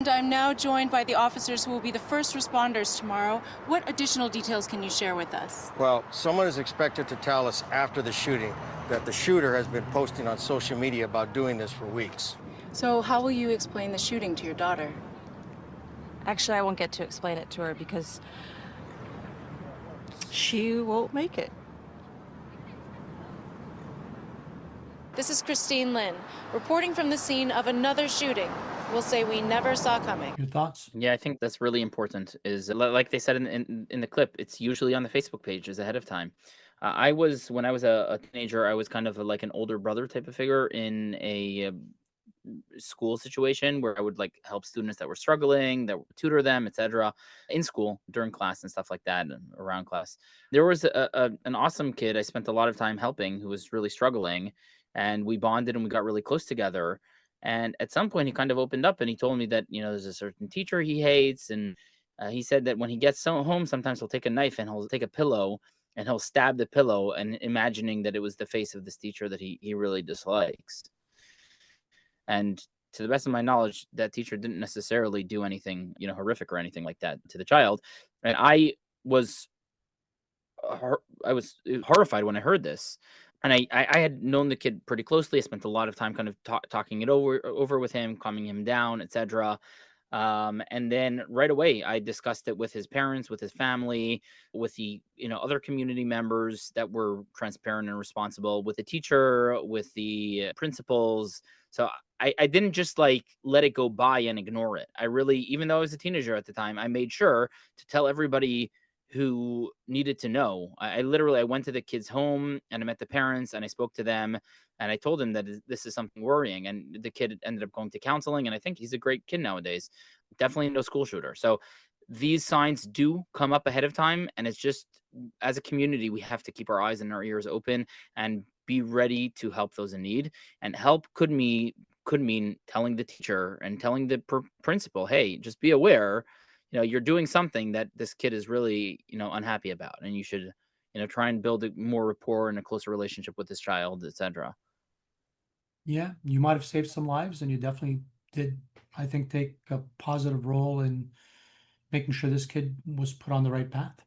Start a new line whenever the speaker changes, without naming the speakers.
I'm now joined by the officers who will be the first responders tomorrow. What additional details can you share with us?
Well, someone is expected to tell us after the shooting that the shooter has been posting on social media about doing this for weeks.
So how will you explain the shooting to your daughter?
Actually, I won't get to explain it to her because she won't make it.
This is Christine Lynn, reporting from the scene of another shooting. We'll say we never saw coming.
Your thoughts?
Yeah, I think that's really important. Is like they said in the clip, it's usually on the Facebook pages ahead of time. I was when I was a teenager, I was kind of like an older brother type of figure in a school situation where I would like help students that were struggling, that would tutor them, etc., in school during class and stuff like that, and around class. There was an awesome kid I spent a lot of time helping who was really struggling, and we bonded and we got really close together. And at some point, he kind of opened up and he told me that there's a certain teacher he hates, and he said that when he gets home, sometimes he'll take a knife and he'll take a pillow and he'll stab the pillow, and imagining that it was the face of this teacher that he really dislikes. And to the best of my knowledge, that teacher didn't necessarily do anything, horrific or anything like that to the child. And was I was horrified when I heard this. And I had known the kid pretty closely. I spent a lot of time kind of talking it over with him, calming him down, etc. And then right away, I discussed it with his parents, with his family, with the other community members that were transparent and responsible, with the teacher, with the principals. So I didn't just like let it go by and ignore it. I really, even though I was a teenager at the time, I made sure to tell everybody who needed to know. I literally I went to the kid's home and I met the parents and I spoke to them and I told him that this is something worrying. And the kid ended up going to counseling, and I think he's a great kid nowadays. Definitely no school shooter. So these signs do come up ahead of time, and it's just as a community we have to keep our eyes and our ears open and be ready to help those in need. And help could mean telling the teacher and telling the principal, hey, just be aware, you're doing something that this kid is really, unhappy about, and you should, try and build a more rapport and a closer relationship with this child, etc.
Yeah, you might have saved some lives, and you definitely did, I think, take a positive role in making sure this kid was put on the right path.